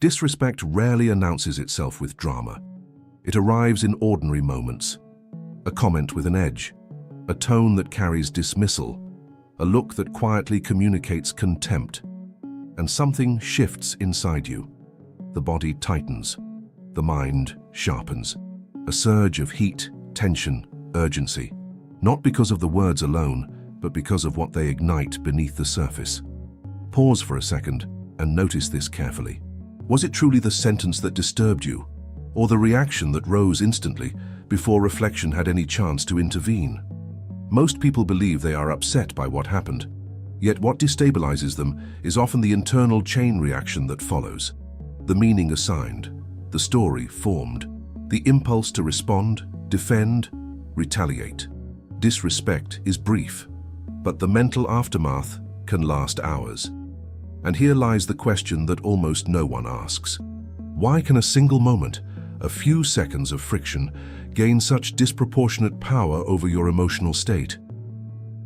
Disrespect rarely announces itself with drama. It arrives in ordinary moments. A comment with an edge, a tone that carries dismissal, a look that quietly communicates contempt, and something shifts inside you. The body tightens, the mind sharpens. A surge of heat, tension, urgency, not because of the words alone, but because of what they ignite beneath the surface. Pause for a second and notice this carefully. Was it truly the sentence that disturbed you, or the reaction that rose instantly before reflection had any chance to intervene? Most people believe they are upset by what happened, yet what destabilizes them is often the internal chain reaction that follows. The meaning assigned, the story formed, the impulse to respond, defend, retaliate. Disrespect is brief, but the mental aftermath can last hours. And here lies the question that almost no one asks. Why can a single moment, a few seconds of friction, gain such disproportionate power over your emotional state?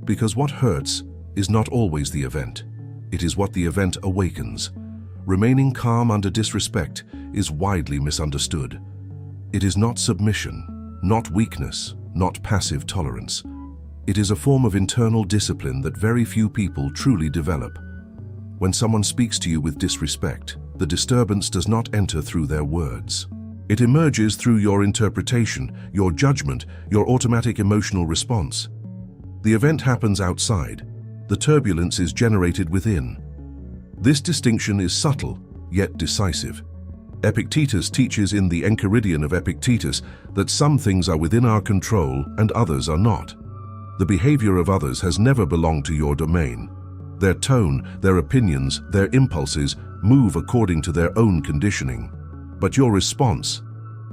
Because what hurts is not always the event. It is what the event awakens. Remaining calm under disrespect is widely misunderstood. It is not submission, not weakness, not passive tolerance. It is a form of internal discipline that very few people truly develop. When someone speaks to you with disrespect, the disturbance does not enter through their words. It emerges through your interpretation, your judgment, your automatic emotional response. The event happens outside. The turbulence is generated within. This distinction is subtle, yet decisive. Epictetus teaches in the Enchiridion of Epictetus that some things are within our control and others are not. The behavior of others has never belonged to your domain. Their tone, their opinions, their impulses move according to their own conditioning. But your response,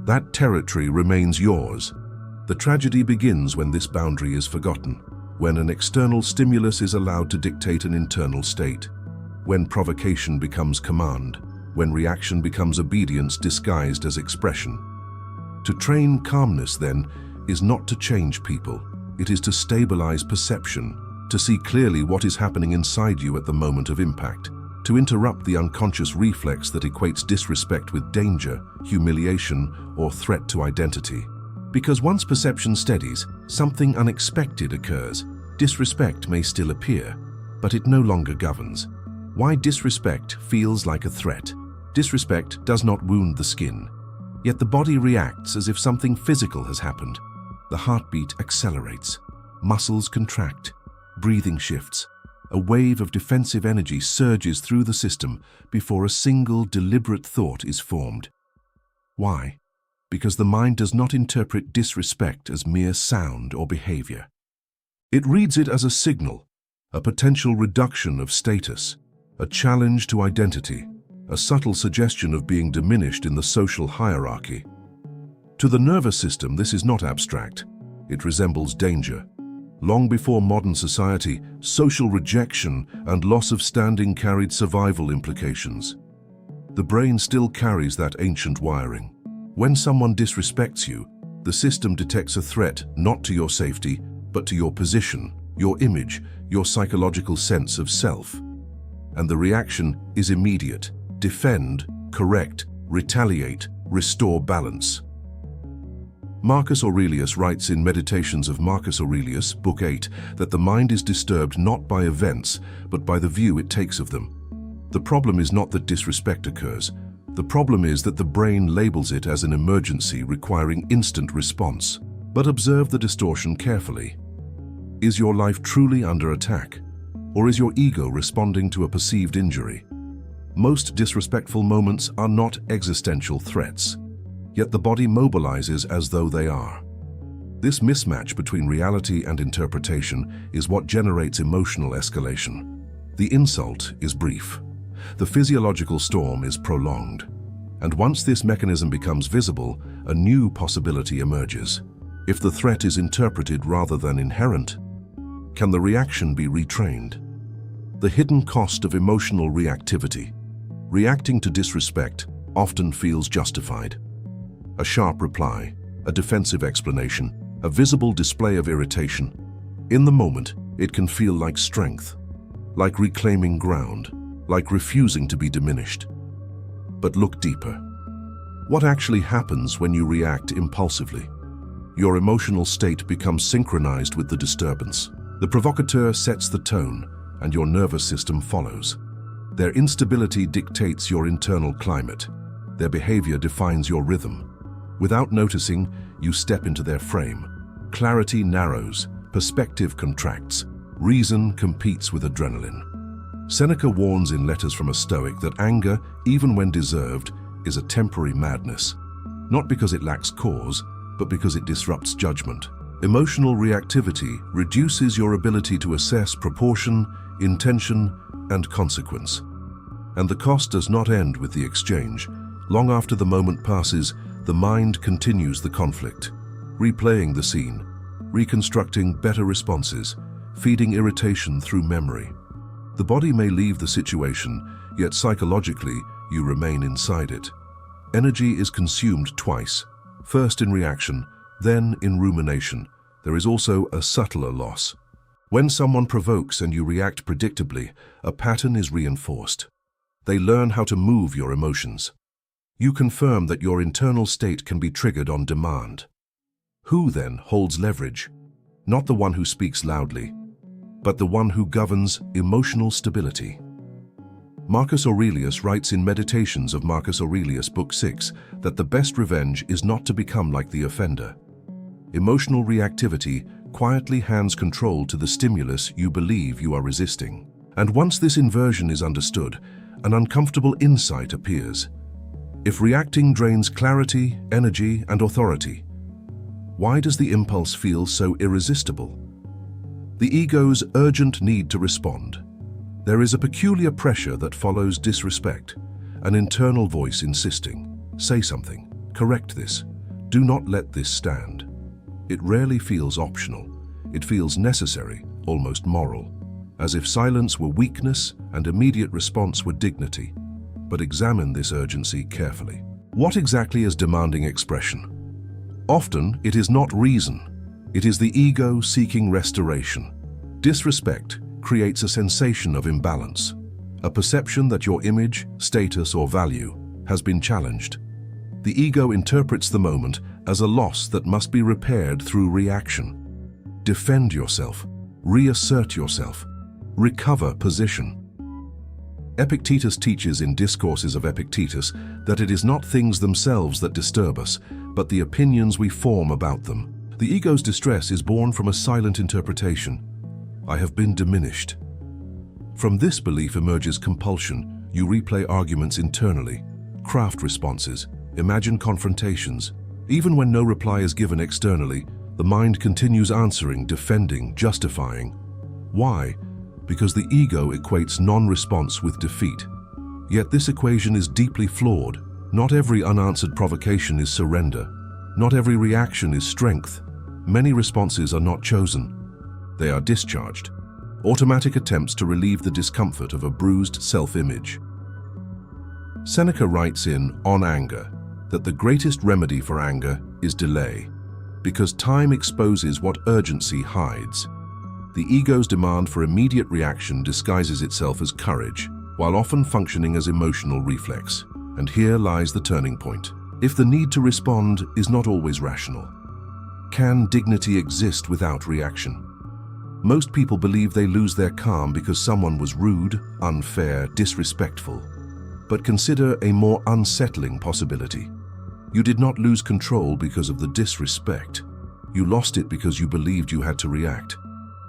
that territory remains yours. The tragedy begins when this boundary is forgotten, when an external stimulus is allowed to dictate an internal state, when provocation becomes command, when reaction becomes obedience disguised as expression. To train calmness, then, is not to change people. It is to stabilize perception, to see clearly what is happening inside you at the moment of impact, to interrupt the unconscious reflex that equates disrespect with danger, humiliation, or threat to identity. Because once perception steadies, something unexpected occurs. Disrespect may still appear, but it no longer governs. Why disrespect feels like a threat? Disrespect does not wound the skin, yet the body reacts as if something physical has happened. The heartbeat accelerates, muscles contract, breathing shifts. A wave of defensive energy surges through the system before a single deliberate thought is formed. Why? Because the mind does not interpret disrespect as mere sound or behavior. It reads it as a signal, a potential reduction of status, a challenge to identity, a subtle suggestion of being diminished in the social hierarchy. To the nervous system, this is not abstract. It resembles danger. Long before modern society, social rejection and loss of standing carried survival implications. The brain still carries that ancient wiring. When someone disrespects you, the system detects a threat not to your safety, but to your position, your image, your psychological sense of self. And the reaction is immediate. Defend, correct, retaliate, restore balance. Marcus Aurelius writes in Meditations of Marcus Aurelius, Book 8, that the mind is disturbed not by events, but by the view it takes of them. The problem is not that disrespect occurs. The problem is that the brain labels it as an emergency requiring instant response. But observe the distortion carefully. Is your life truly under attack? Or is your ego responding to a perceived injury? Most disrespectful moments are not existential threats, yet the body mobilizes as though they are. This mismatch between reality and interpretation is what generates emotional escalation. The insult is brief. The physiological storm is prolonged. And once this mechanism becomes visible, a new possibility emerges. If the threat is interpreted rather than inherent, can the reaction be retrained? The hidden cost of emotional reactivity. Reacting to disrespect often feels justified. A sharp reply, a defensive explanation, a visible display of irritation. In the moment, it can feel like strength, like reclaiming ground, like refusing to be diminished. But look deeper. What actually happens when you react impulsively? Your emotional state becomes synchronized with the disturbance. The provocateur sets the tone, and your nervous system follows. Their instability dictates your internal climate. Their behavior defines your rhythm. Without noticing, you step into their frame. Clarity narrows, perspective contracts, reason competes with adrenaline. Seneca warns in Letters from a Stoic that anger, even when deserved, is a temporary madness. Not because it lacks cause, but because it disrupts judgment. Emotional reactivity reduces your ability to assess proportion, intention, and consequence. And the cost does not end with the exchange. Long after the moment passes, the mind continues the conflict, replaying the scene, reconstructing better responses, feeding irritation through memory. The body may leave the situation, yet psychologically, you remain inside it. Energy is consumed twice, first in reaction, then in rumination. There is also a subtler loss. When someone provokes and you react predictably, a pattern is reinforced. They learn how to move your emotions. You confirm that your internal state can be triggered on demand. Who then holds leverage? Not the one who speaks loudly, but the one who governs emotional stability. Marcus Aurelius writes in Meditations of Marcus Aurelius, Book 6, that the best revenge is not to become like the offender. Emotional reactivity quietly hands control to the stimulus you believe you are resisting. And once this inversion is understood, an uncomfortable insight appears. If reacting drains clarity, energy, and authority, why does the impulse feel so irresistible? The ego's urgent need to respond. There is a peculiar pressure that follows disrespect, an internal voice insisting, say something, correct this, do not let this stand. It rarely feels optional. It feels necessary, almost moral, as if silence were weakness and immediate response were dignity. But examine this urgency carefully. What exactly is demanding expression? Often, it is not reason. It is the ego seeking restoration. Disrespect creates a sensation of imbalance, a perception that your image, status, or value has been challenged. The ego interprets the moment as a loss that must be repaired through reaction. Defend yourself, reassert yourself, recover position. Epictetus teaches in Discourses of Epictetus that it is not things themselves that disturb us, but the opinions we form about them. The ego's distress is born from a silent interpretation. I have been diminished. From this belief emerges compulsion. You replay arguments internally, craft responses, imagine confrontations. Even when no reply is given externally, the mind continues answering, defending, justifying. Why? Because the ego equates non-response with defeat. Yet this equation is deeply flawed. Not every unanswered provocation is surrender. Not every reaction is strength. Many responses are not chosen. They are discharged. Automatic attempts to relieve the discomfort of a bruised self-image. Seneca writes in On Anger that the greatest remedy for anger is delay, because time exposes what urgency hides. The ego's demand for immediate reaction disguises itself as courage, while often functioning as emotional reflex. And here lies the turning point. If the need to respond is not always rational, can dignity exist without reaction? Most people believe they lose their calm because someone was rude, unfair, disrespectful. But consider a more unsettling possibility. You did not lose control because of the disrespect. You lost it because you believed you had to react.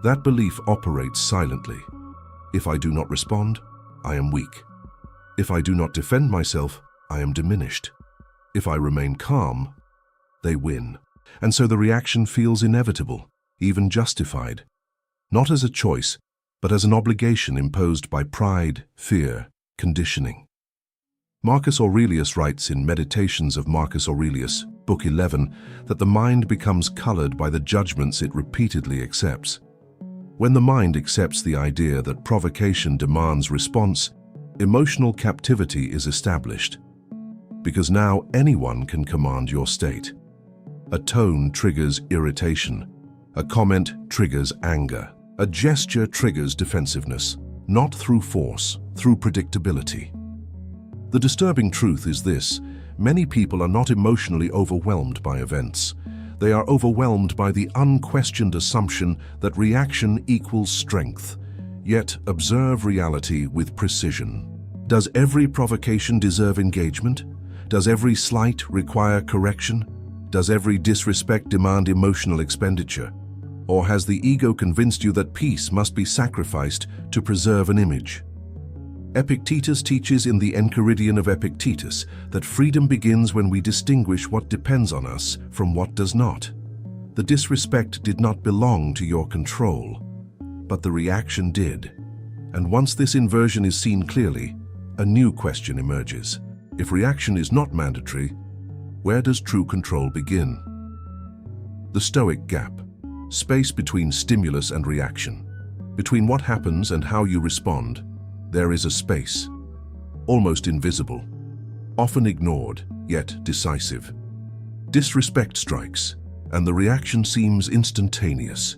That belief operates silently. If I do not respond, I am weak. If I do not defend myself, I am diminished. If I remain calm, they win. And so the reaction feels inevitable, even justified. Not as a choice, but as an obligation imposed by pride, fear, conditioning. Marcus Aurelius writes in Meditations of Marcus Aurelius, Book 11, that the mind becomes colored by the judgments it repeatedly accepts. When the mind accepts the idea that provocation demands response, emotional captivity is established. Because now anyone can command your state. A tone triggers irritation. A comment triggers anger. A gesture triggers defensiveness, not through force, through predictability. The disturbing truth is this: many people are not emotionally overwhelmed by events. They are overwhelmed by the unquestioned assumption that reaction equals strength. Yet observe reality with precision. Does every provocation deserve engagement? Does every slight require correction? Does every disrespect demand emotional expenditure? Or has the ego convinced you that peace must be sacrificed to preserve an image? Epictetus teaches in the Enchiridion of Epictetus that freedom begins when we distinguish what depends on us from what does not. The disrespect did not belong to your control, but the reaction did. And once this inversion is seen clearly, a new question emerges. If reaction is not mandatory, where does true control begin? The Stoic gap. Space between stimulus and reaction. Between what happens and how you respond, there is a space, almost invisible, often ignored, yet decisive. Disrespect strikes, and the reaction seems instantaneous.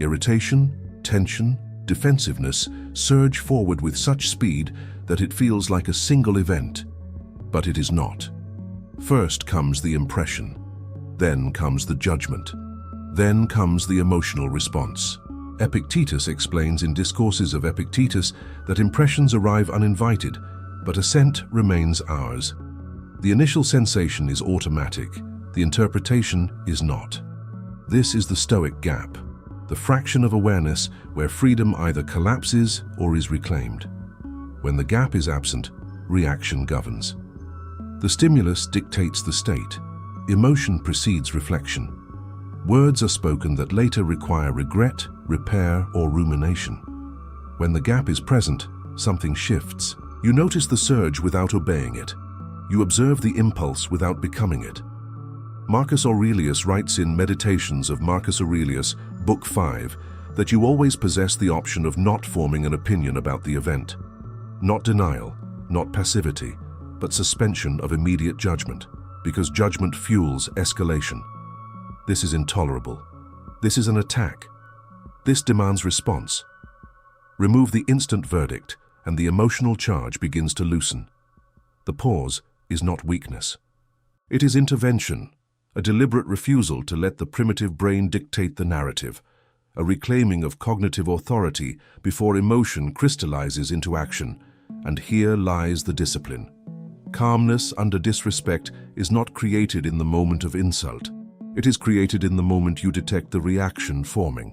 Irritation, tension, defensiveness surge forward with such speed that it feels like a single event, but it is not. First comes the impression, then comes the judgment, then comes the emotional response. Epictetus explains in Discourses of Epictetus that impressions arrive uninvited, but assent remains ours. The initial sensation is automatic, the interpretation is not. This is the Stoic gap, the fraction of awareness where freedom either collapses or is reclaimed. When the gap is absent, reaction governs. The stimulus dictates the state. Emotion precedes reflection. Words are spoken that later require regret, repair, or rumination. When the gap is present, something shifts. You notice the surge without obeying it. You observe the impulse without becoming it. Marcus Aurelius writes in Meditations of Marcus Aurelius, Book 5, that you always possess the option of not forming an opinion about the event. Not denial, not passivity, but suspension of immediate judgment, because judgment fuels escalation. This is intolerable. This is an attack. This demands response. Remove the instant verdict, and the emotional charge begins to loosen. The pause is not weakness. It is intervention, a deliberate refusal to let the primitive brain dictate the narrative, a reclaiming of cognitive authority before emotion crystallizes into action. And here lies the discipline. Calmness under disrespect is not created in the moment of insult. It is created in the moment you detect the reaction forming,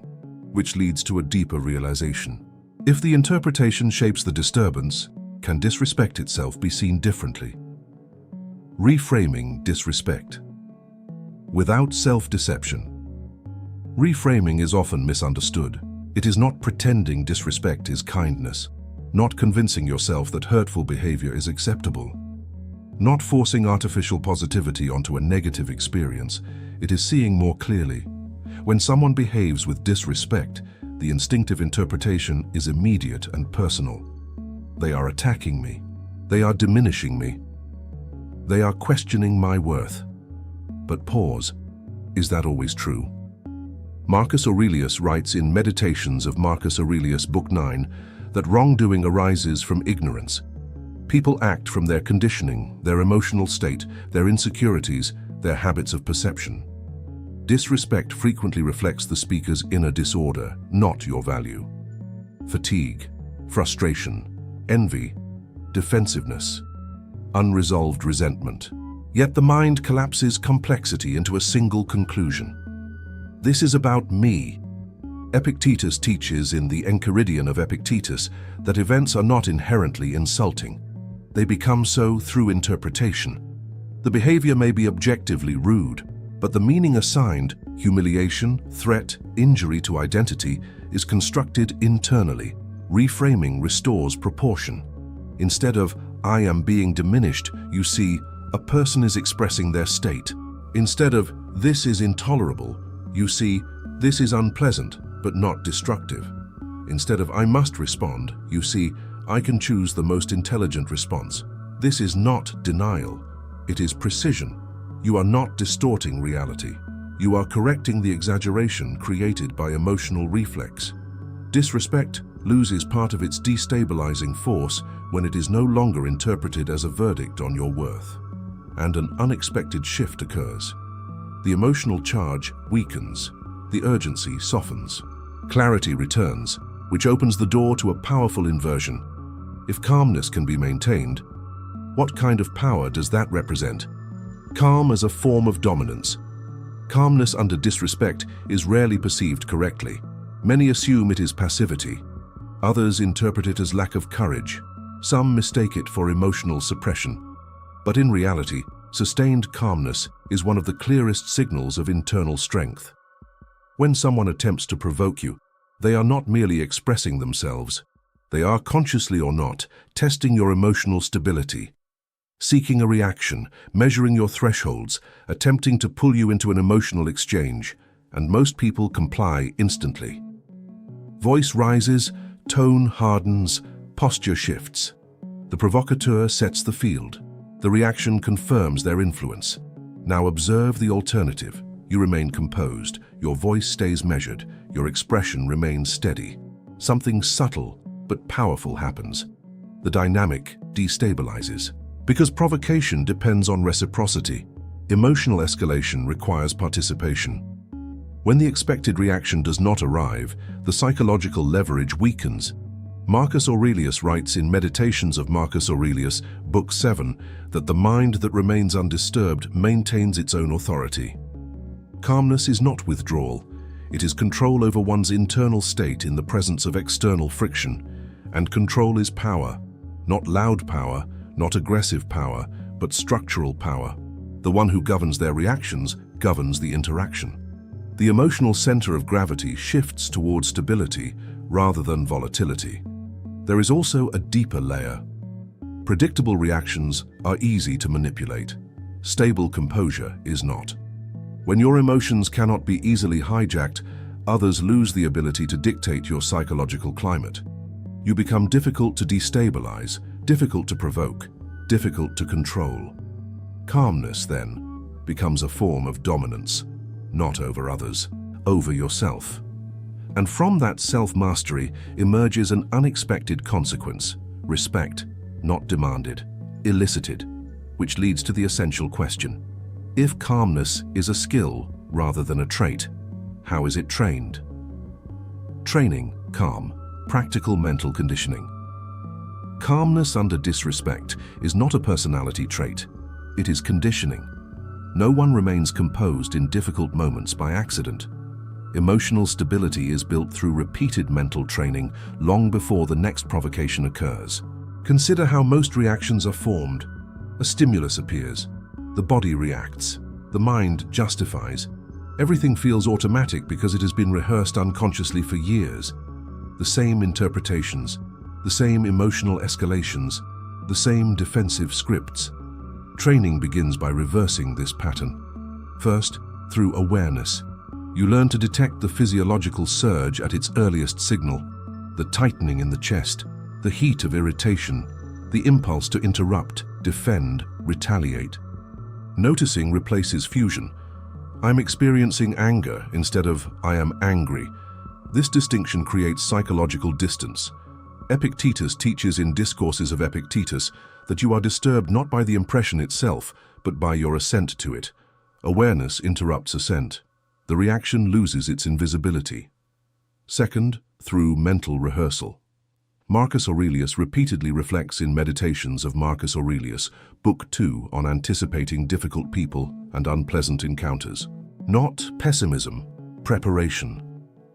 which leads to a deeper realization. If the interpretation shapes the disturbance, can disrespect itself be seen differently? Reframing disrespect. Without self-deception. Reframing is often misunderstood. It is not pretending disrespect is kindness, not convincing yourself that hurtful behavior is acceptable, not forcing artificial positivity onto a negative experience. It is seeing more clearly. When someone behaves with disrespect, the instinctive interpretation is immediate and personal. They are attacking me. They are diminishing me. They are questioning my worth. But pause, is that always true? Marcus Aurelius writes in Meditations of Marcus Aurelius, Book 9, that wrongdoing arises from ignorance. People act from their conditioning, their emotional state, their insecurities, their habits of perception. Disrespect frequently reflects the speaker's inner disorder, not your value. Fatigue, frustration, envy, defensiveness, unresolved resentment. Yet the mind collapses complexity into a single conclusion. This is about me. Epictetus teaches in the Enchiridion of Epictetus that events are not inherently insulting. They become so through interpretation. The behavior may be objectively rude, but the meaning assigned, humiliation, threat, injury to identity, is constructed internally. Reframing restores proportion. Instead of, I am being diminished, you see, a person is expressing their state. Instead of, this is intolerable, you see, this is unpleasant, but not destructive. Instead of, I must respond, you see, I can choose the most intelligent response. This is not denial. It is precision. You are not distorting reality. You are correcting the exaggeration created by emotional reflex. Disrespect loses part of its destabilizing force when it is no longer interpreted as a verdict on your worth, and an unexpected shift occurs. The emotional charge weakens, the urgency softens, clarity returns, which opens the door to a powerful inversion. If calmness can be maintained, what kind of power does that represent? Calm as a form of dominance. Calmness under disrespect is rarely perceived correctly. Many assume it is passivity. Others interpret it as lack of courage. Some mistake it for emotional suppression. But in reality, sustained calmness is one of the clearest signals of internal strength. When someone attempts to provoke you, they are not merely expressing themselves. They are, consciously or not, testing your emotional stability, seeking a reaction, measuring your thresholds, attempting to pull you into an emotional exchange, and most people comply instantly. Voice rises, tone hardens, posture shifts. The provocateur sets the field. The reaction confirms their influence. Now observe the alternative. You remain composed, your voice stays measured, your expression remains steady. Something subtle but powerful happens. The dynamic destabilizes. Because provocation depends on reciprocity, emotional escalation requires participation. When the expected reaction does not arrive, the psychological leverage weakens. Marcus Aurelius writes in Meditations of Marcus Aurelius, Book 7, that the mind that remains undisturbed maintains its own authority. Calmness is not withdrawal. It is control over one's internal state in the presence of external friction. And control is power, not loud power, not aggressive power, but structural power. The one who governs their reactions governs the interaction. The emotional center of gravity shifts toward stability rather than volatility. There is also a deeper layer. Predictable reactions are easy to manipulate. Stable composure is not. When your emotions cannot be easily hijacked, others lose the ability to dictate your psychological climate. You become difficult to destabilize, difficult to provoke, difficult to control. Calmness, then, becomes a form of dominance, not over others, over yourself. And from that self-mastery emerges an unexpected consequence: respect, not demanded, elicited, which leads to the essential question. If calmness is a skill rather than a trait, how is it trained? Training calm, practical mental conditioning. Calmness under disrespect is not a personality trait, it is conditioning. No one remains composed in difficult moments by accident. Emotional stability is built through repeated mental training long before the next provocation occurs. Consider how most reactions are formed. A stimulus appears. The body reacts. The mind justifies. Everything feels automatic because it has been rehearsed unconsciously for years. The same interpretations, the same emotional escalations, the same defensive scripts. Training begins by reversing this pattern. First, through awareness. You learn to detect the physiological surge at its earliest signal, the tightening in the chest, the heat of irritation, the impulse to interrupt, defend, retaliate. Noticing replaces fusion. I'm experiencing anger instead of I am angry. This distinction creates psychological distance. Epictetus teaches in Discourses of Epictetus that you are disturbed not by the impression itself, but by your assent to it. Awareness interrupts assent. The reaction loses its invisibility. Second, through mental rehearsal. Marcus Aurelius repeatedly reflects in Meditations of Marcus Aurelius, Book 2, on anticipating difficult people and unpleasant encounters. Not pessimism, preparation.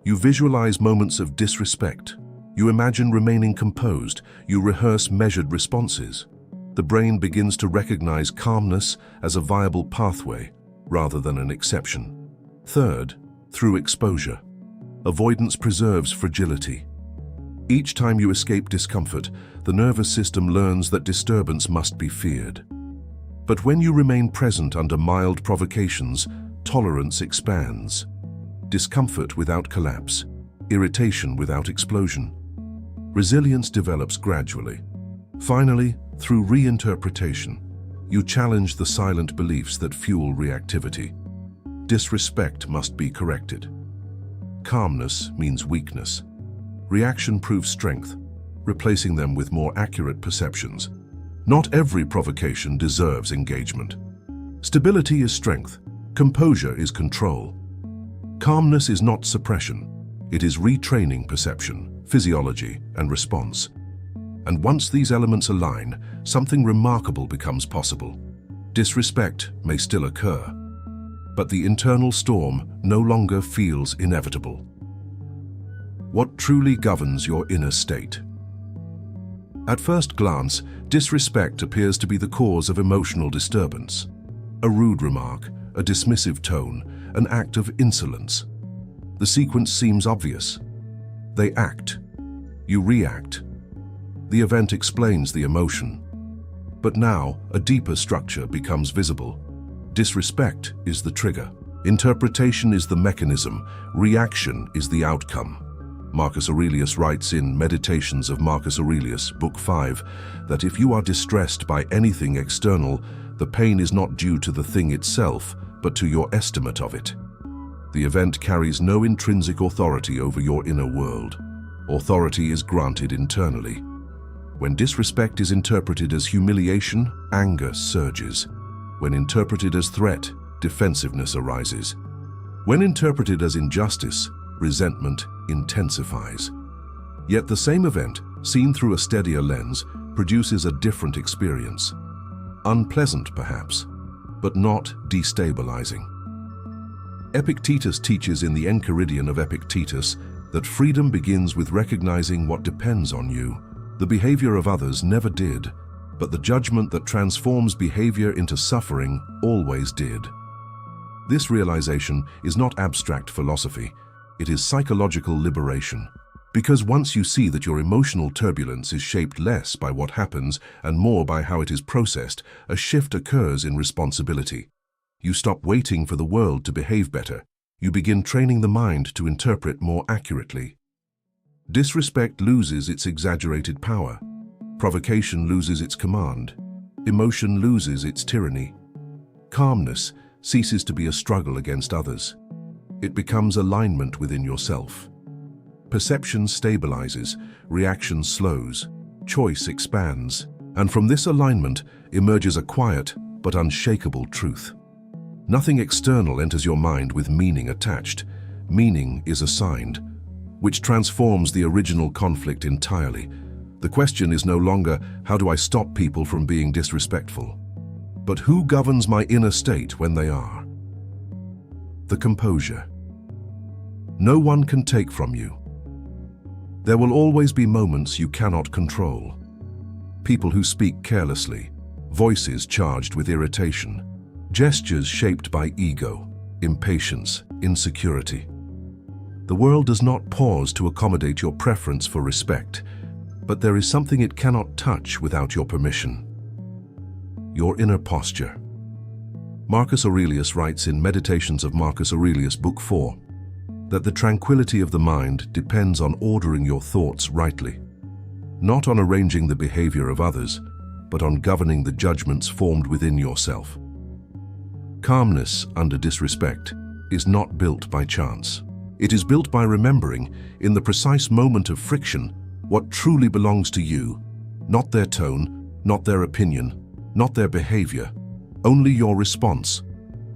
You visualize moments of disrespect. You imagine remaining composed. You rehearse measured responses. The brain begins to recognize calmness as a viable pathway rather than an exception. Third, through exposure. Avoidance preserves fragility. Each time you escape discomfort, the nervous system learns that disturbance must be feared. But when you remain present under mild provocations, tolerance expands. Discomfort without collapse, irritation without explosion. Resilience develops gradually. Finally, through reinterpretation, you challenge the silent beliefs that fuel reactivity. Disrespect must be corrected. Calmness means weakness. reaction proves strength, replacing them with more accurate perceptions. Not every provocation deserves engagement. Stability is strength. Composure is control. Calmness is not suppression. It is retraining perception, physiology, and response. And once these elements align, something remarkable becomes possible. Disrespect may still occur, but the internal storm no longer feels inevitable. What truly governs your inner state? At first glance, disrespect appears to be the cause of emotional disturbance. A rude remark, a dismissive tone, an act of insolence. The sequence seems obvious. They act. You react. The event explains the emotion. But now, a deeper structure becomes visible. Disrespect is the trigger. Interpretation is the mechanism. Reaction is the outcome. Marcus Aurelius writes in Meditations of Marcus Aurelius, Book 5, that if you are distressed by anything external, the pain is not due to the thing itself, but to your estimate of it. The event carries no intrinsic authority over your inner world. Authority is granted internally. When disrespect is interpreted as humiliation, anger surges. When interpreted as threat, defensiveness arises. When interpreted as injustice, resentment intensifies. Yet the same event, seen through a steadier lens, produces a different experience. Unpleasant, perhaps, but not destabilizing. Epictetus teaches in the Enchiridion of Epictetus that freedom begins with recognizing what depends on you. The behavior of others never did, but the judgment that transforms behavior into suffering always did. This realization is not abstract philosophy. It is psychological liberation. Because once you see that your emotional turbulence is shaped less by what happens and more by how it is processed, a shift occurs in responsibility. You stop waiting for the world to behave better. You begin training the mind to interpret more accurately. Disrespect loses its exaggerated power. Provocation loses its command. Emotion loses its tyranny. Calmness ceases to be a struggle against others. It becomes alignment within yourself. Perception stabilizes, reaction slows, choice expands, and from this alignment emerges a quiet but unshakable truth. Nothing external enters your mind with meaning attached. Meaning is assigned, which transforms the original conflict entirely. The question is no longer, how do I stop people from being disrespectful? But who governs my inner state when they are? The composure. No one can take from you. There will always be moments you cannot control. People who speak carelessly, voices charged with irritation, gestures shaped by ego, impatience, insecurity. The world does not pause to accommodate your preference for respect, but there is something it cannot touch without your permission. Your inner posture. Marcus Aurelius writes in Meditations of Marcus Aurelius, Book 4, that the tranquility of the mind depends on ordering your thoughts rightly, not on arranging the behavior of others, but on governing the judgments formed within yourself. Calmness under disrespect is not built by chance. It is built by remembering, in the precise moment of friction, what truly belongs to you, not their tone, not their opinion, not their behavior, only your response.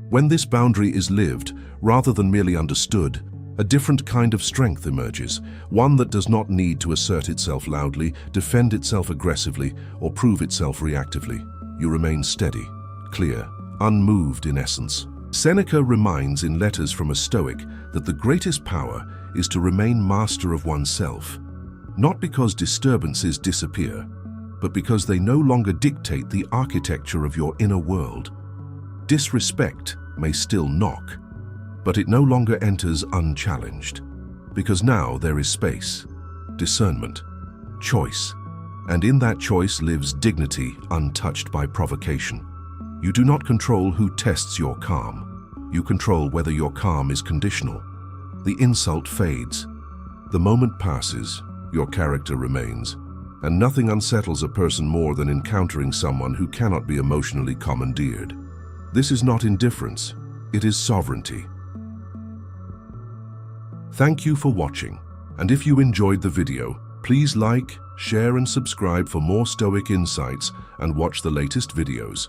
When this boundary is lived, rather than merely understood, a different kind of strength emerges, one that does not need to assert itself loudly, defend itself aggressively, or prove itself reactively. You remain steady, clear, unmoved in essence. Seneca reminds in Letters from a Stoic that the greatest power is to remain master of oneself, not because disturbances disappear, but because they no longer dictate the architecture of your inner world. Disrespect may still knock, but it no longer enters unchallenged, because now there is space, discernment, choice, and in that choice lives dignity untouched by provocation. You do not control who tests your calm. You control whether your calm is conditional. The insult fades. The moment passes, your character remains, and nothing unsettles a person more than encountering someone who cannot be emotionally commandeered. This is not indifference, it is sovereignty. Thank you for watching. And if you enjoyed the video, please like, share and subscribe for more Stoic insights and watch the latest videos.